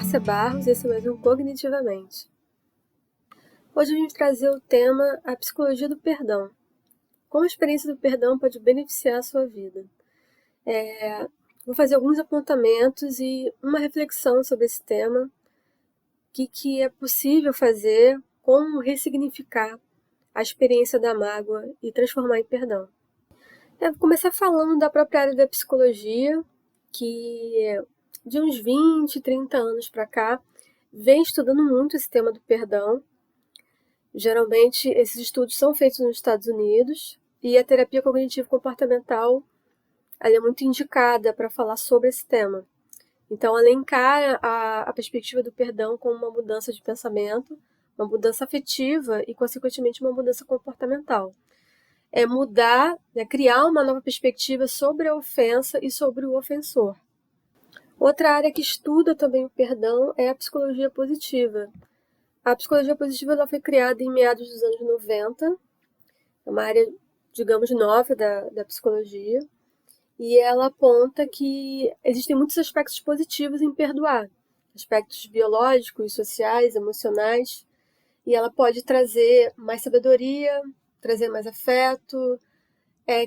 Márcia Barros e esse é mais um Cognitivamente. Hoje a gente vai trazer o tema a psicologia do perdão. Como a experiência do perdão pode beneficiar a sua vida. Vou fazer alguns apontamentos e uma reflexão sobre esse tema, o que é possível fazer, como ressignificar a experiência da mágoa e transformar em perdão. Vou começar falando da própria área da psicologia, que de uns 20, 30 anos para cá, vem estudando muito esse tema do perdão. Geralmente, esses estudos são feitos nos Estados Unidos e a terapia cognitivo-comportamental ela é muito indicada para falar sobre esse tema. Então, ela encara a perspectiva do perdão como uma mudança de pensamento, uma mudança afetiva e, consequentemente, uma mudança comportamental. É mudar, criar uma nova perspectiva sobre a ofensa e sobre o ofensor. Outra área que estuda também o perdão é a psicologia positiva. A psicologia positiva ela foi criada em meados dos anos 90, é uma área, digamos, nova da psicologia, e ela aponta que existem muitos aspectos positivos em perdoar, aspectos biológicos, sociais, emocionais, e ela pode trazer mais sabedoria, trazer mais afeto,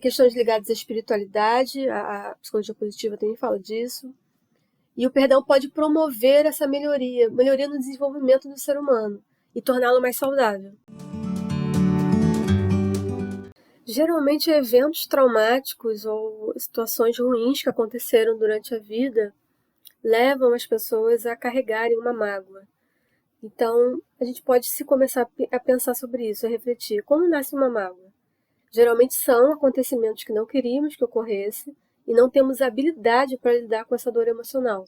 questões ligadas à espiritualidade, a psicologia positiva também fala disso. E o perdão pode promover essa melhoria no desenvolvimento do ser humano e torná-lo mais saudável. Geralmente, eventos traumáticos ou situações ruins que aconteceram durante a vida levam as pessoas a carregarem uma mágoa. Então, a gente pode começar a pensar sobre isso, a refletir. Como nasce uma mágoa? Geralmente são acontecimentos que não queríamos que ocorresse e não temos habilidade para lidar com essa dor emocional.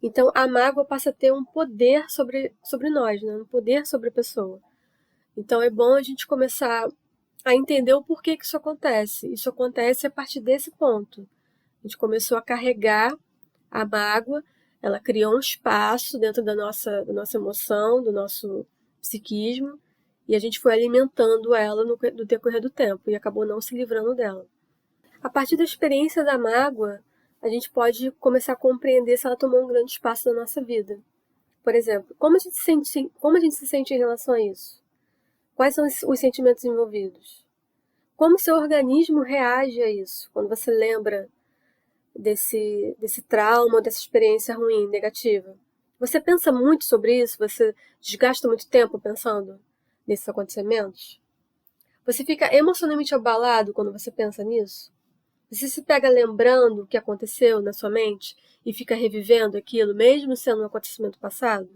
Então, a mágoa passa a ter um poder sobre nós, um poder sobre a pessoa. Então, é bom a gente começar a entender o porquê que isso acontece. Isso acontece a partir desse ponto. A gente começou a carregar a mágoa, ela criou um espaço dentro da nossa emoção, do nosso psiquismo, e a gente foi alimentando ela no decorrer do tempo e acabou não se livrando dela. A partir da experiência da mágoa, a gente pode começar a compreender se ela tomou um grande espaço na nossa vida. Por exemplo, como a gente se sente em relação a isso? Quais são os sentimentos envolvidos? Como seu organismo reage a isso? Quando você lembra desse trauma, dessa experiência ruim, negativa. Você pensa muito sobre isso? Você desgasta muito tempo pensando nesses acontecimentos? Você fica emocionalmente abalado quando você pensa nisso? Você se pega lembrando o que aconteceu na sua mente e fica revivendo aquilo, mesmo sendo um acontecimento passado?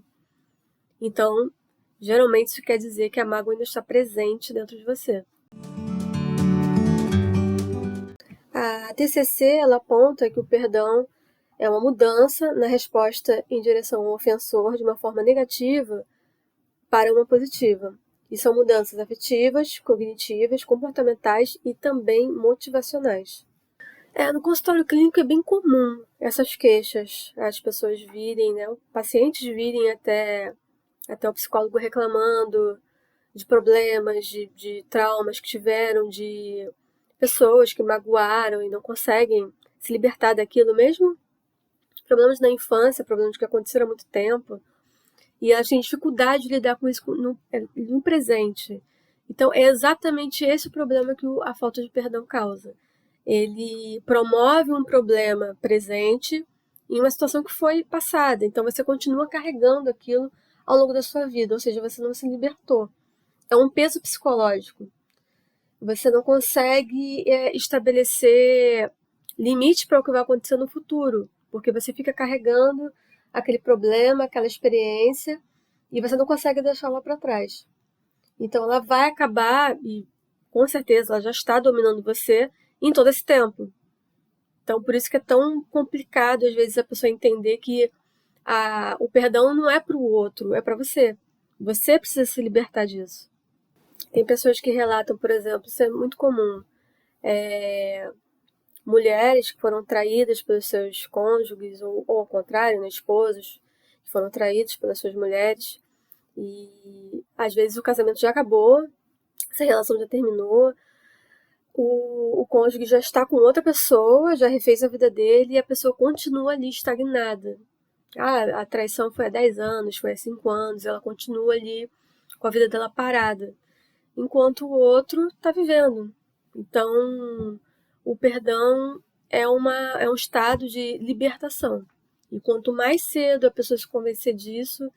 Então, geralmente isso quer dizer que a mágoa ainda está presente dentro de você. A TCC ela aponta que o perdão é uma mudança na resposta em direção ao ofensor de uma forma negativa para uma positiva. E são mudanças afetivas, cognitivas, comportamentais e também motivacionais. No consultório clínico é bem comum essas queixas, as pessoas virem, pacientes virem até o psicólogo reclamando de problemas, de traumas que tiveram, de pessoas que magoaram e não conseguem se libertar daquilo, mesmo problemas na infância, problemas que aconteceram há muito tempo, e elas têm dificuldade de lidar com isso no presente. Então, é exatamente esse o problema que a falta de perdão causa. Ele promove um problema presente em uma situação que foi passada. Então, você continua carregando aquilo ao longo da sua vida, ou seja, você não se libertou. É um peso psicológico. Você não consegue estabelecer limite para o que vai acontecer no futuro, porque você fica carregando aquele problema, aquela experiência, e você não consegue deixá-la para trás. Então ela vai acabar, e com certeza ela já está dominando você em todo esse tempo. Então por isso que é tão complicado às vezes a pessoa entender que o perdão não é para o outro, é para você. Você precisa se libertar disso. Tem pessoas que relatam, por exemplo, isso é muito comum, mulheres que foram traídas pelos seus cônjuges, ou ao contrário, esposos que foram traídos pelas suas mulheres, e às vezes o casamento já acabou, essa relação já terminou, o cônjuge já está com outra pessoa, já refez a vida dele, e a pessoa continua ali estagnada. A traição foi há 10 anos, foi há 5 anos, ela continua ali com a vida dela parada, enquanto o outro está vivendo. Então, o perdão é um estado de libertação. E quanto mais cedo a pessoa se convencer disso,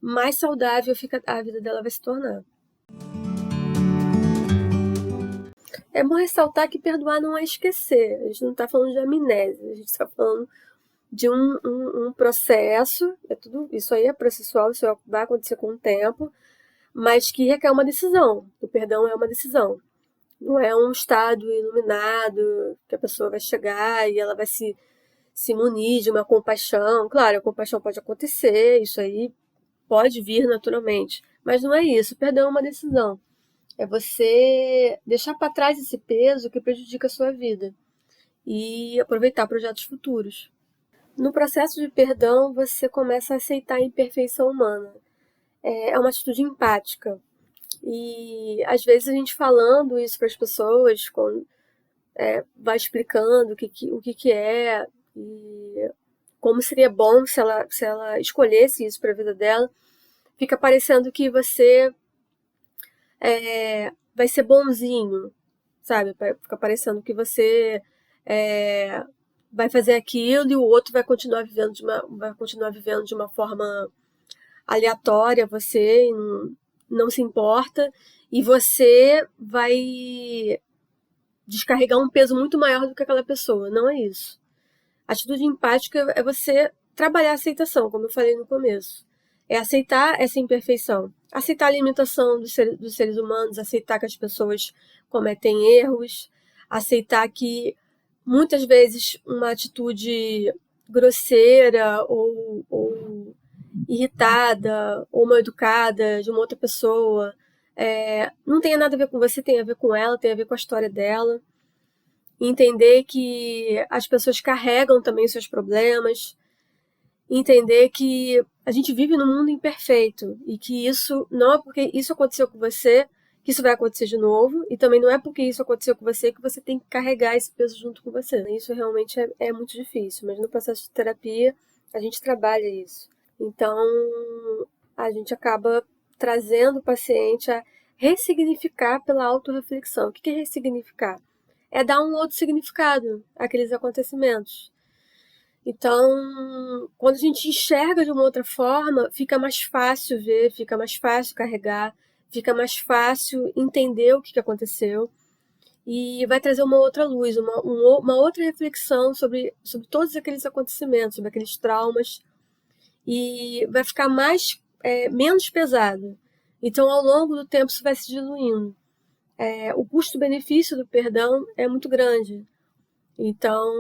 mais saudável fica a vida dela vai se tornar. É bom ressaltar que perdoar não é esquecer. A gente não está falando de amnésia, a gente está falando de um processo. Isso aí é processual, isso vai acontecer com o tempo, mas que requer uma decisão. O perdão é uma decisão. Não é um estado iluminado que a pessoa vai chegar e ela vai se munir de uma compaixão. Claro, a compaixão pode acontecer, isso aí pode vir naturalmente, mas não é isso. O perdão é uma decisão. É você deixar para trás esse peso que prejudica a sua vida e aproveitar projetos futuros. No processo de perdão, você começa a aceitar a imperfeição humana. É uma atitude empática. E às vezes a gente falando isso para as pessoas, vai explicando o que é e como seria bom se ela escolhesse isso para a vida dela, fica parecendo que você vai ser bonzinho, sabe? Fica parecendo que você vai fazer aquilo e o outro vai continuar vivendo de uma forma aleatória, você não se importa e você vai descarregar um peso muito maior do que aquela pessoa. Não é isso. A atitude empática é você trabalhar a aceitação, como eu falei no começo. É aceitar essa imperfeição. Aceitar a limitação dos seres humanos, aceitar que as pessoas cometem erros, aceitar que muitas vezes uma atitude grosseira ou irritada ou mal educada de uma outra pessoa não tem nada a ver com você, tem a ver com ela, tem a ver com a história dela. Entender que as pessoas carregam também seus problemas, entender que a gente vive num mundo imperfeito e que isso não é porque isso aconteceu com você que isso vai acontecer de novo, e também não é porque isso aconteceu com você que você tem que carregar esse peso junto com você. Isso realmente é muito difícil, mas no processo de terapia a gente trabalha isso. Então a gente acaba trazendo o paciente a ressignificar pela autorreflexão. O que é ressignificar? É dar um outro significado àqueles acontecimentos. Então, quando a gente enxerga de uma outra forma, fica mais fácil ver, fica mais fácil carregar, fica mais fácil entender o que aconteceu e vai trazer uma outra luz, uma outra reflexão sobre todos aqueles acontecimentos, sobre aqueles traumas e vai ficar menos pesado. Então, ao longo do tempo, isso vai se diluindo. O custo-benefício do perdão é muito grande. Então,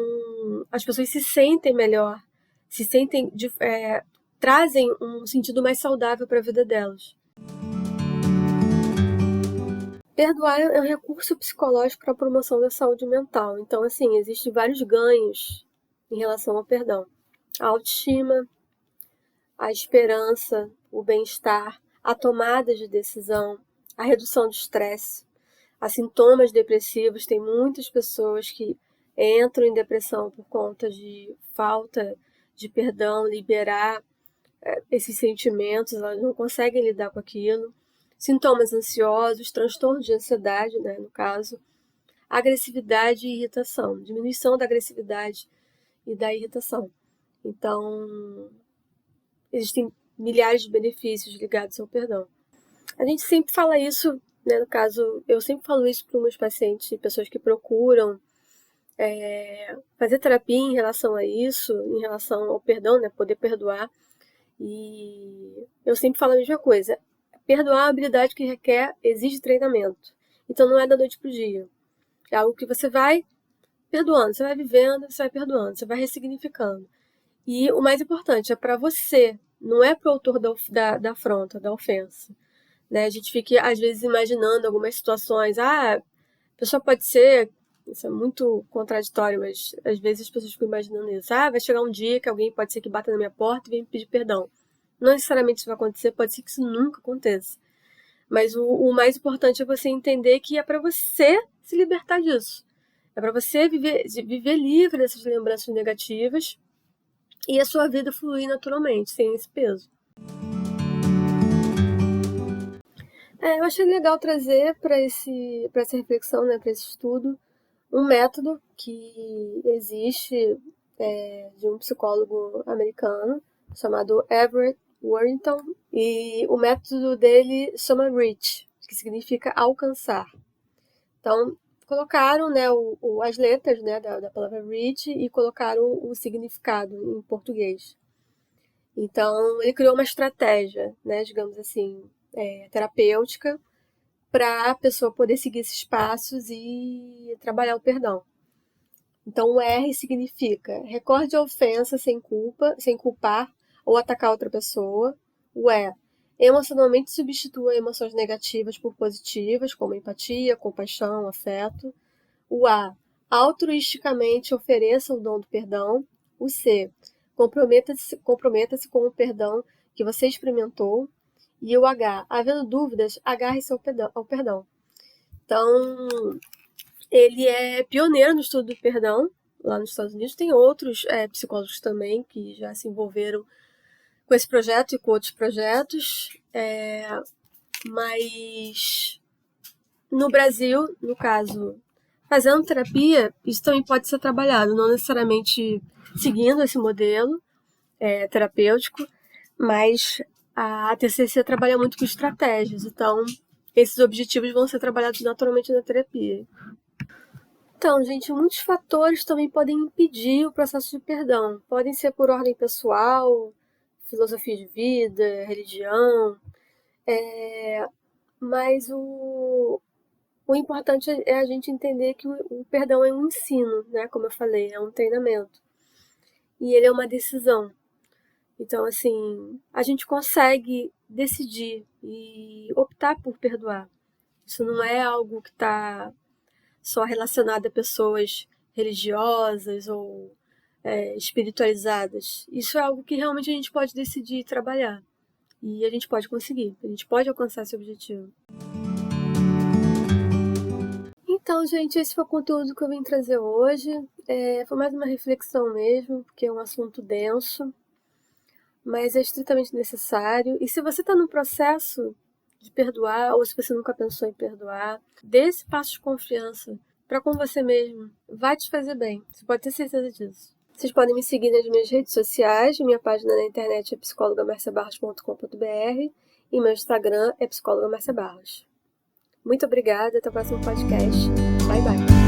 as pessoas se sentem melhor, trazem um sentido mais saudável para a vida delas. Perdoar é um recurso psicológico para a promoção da saúde mental. Então, assim, existem vários ganhos em relação ao perdão. A autoestima, a esperança, o bem-estar, a tomada de decisão, a redução do estresse, a sintomas depressivos. Tem muitas pessoas que entram em depressão por conta de falta de perdão, liberar esses sentimentos, elas não conseguem lidar com aquilo. Sintomas ansiosos, transtorno de ansiedade, né, no caso, agressividade e irritação, diminuição da agressividade e da irritação. Então, existem milhares de benefícios ligados ao perdão. A gente sempre fala isso, né, no caso, eu sempre falo isso para meus pacientes e pessoas que procuram fazer terapia em relação a isso, em relação ao perdão, né, poder perdoar. E eu sempre falo a mesma coisa. Perdoar é uma habilidade que exige treinamento. Então não é da noite pro dia. É algo que você vai perdoando, você vai vivendo, você vai perdoando, você vai ressignificando. E o mais importante é para você, não é para o autor da afronta, da ofensa. Né? A gente fica, às vezes, imaginando algumas situações. A pessoa pode ser... Isso é muito contraditório, mas às vezes as pessoas ficam imaginando isso. Vai chegar um dia que alguém pode ser que bata na minha porta e venha me pedir perdão. Não necessariamente isso vai acontecer, pode ser que isso nunca aconteça. Mas o mais importante é você entender que é para você se libertar disso. É para você viver livre dessas lembranças negativas e a sua vida fluir naturalmente, sem esse peso. Eu achei legal trazer para essa reflexão, né, para esse estudo, um método que existe de um psicólogo americano chamado Everett Warrington, e o método dele chama REACH, que significa alcançar. Então, colocaram, né, as letras, né, da palavra REACH e colocaram o significado em português. Então, ele criou uma estratégia, né, digamos assim, terapêutica, para a pessoa poder seguir esses passos e trabalhar o perdão. Então, o R significa recorde a ofensa sem culpa, sem culpar ou atacar outra pessoa. O E, emocionalmente substitua emoções negativas por positivas, como empatia, compaixão, afeto. O A, altruisticamente ofereça o dom do perdão. O C, comprometa-se com o perdão que você experimentou. E o H, havendo dúvidas, agarre-se ao perdão. Então, ele é pioneiro no estudo do perdão lá nos Estados Unidos. Tem outros psicólogos também que já se envolveram com esse projeto e com outros projetos, mas no Brasil, no caso, fazendo terapia, isso também pode ser trabalhado, não necessariamente seguindo esse modelo terapêutico, mas a TCC trabalha muito com estratégias, então esses objetivos vão ser trabalhados naturalmente na terapia. Então, gente, muitos fatores também podem impedir o processo de perdão. Podem ser por ordem pessoal, filosofia de vida, religião, mas o importante é a gente entender que o perdão é um ensino, né? Como eu falei, é um treinamento. E ele é uma decisão. Então, assim, a gente consegue decidir e optar por perdoar. Isso não é algo que está só relacionado a pessoas religiosas ou espiritualizadas. Isso é algo que realmente a gente pode decidir trabalhar. E a gente pode conseguir, a gente pode alcançar esse objetivo. Então, gente, esse foi o conteúdo que eu vim trazer hoje. Foi mais uma reflexão mesmo, porque é um assunto denso, mas é estritamente necessário. E se você está no processo de perdoar, ou se você nunca pensou em perdoar, dê esse passo de confiança para com você mesmo. Vai te fazer bem, você pode ter certeza disso. Vocês podem me seguir nas minhas redes sociais, minha página na internet é psicologamarciabarros.com.br e meu Instagram é psicologamarciabarros. Muito obrigada, até o próximo podcast. Bye, bye.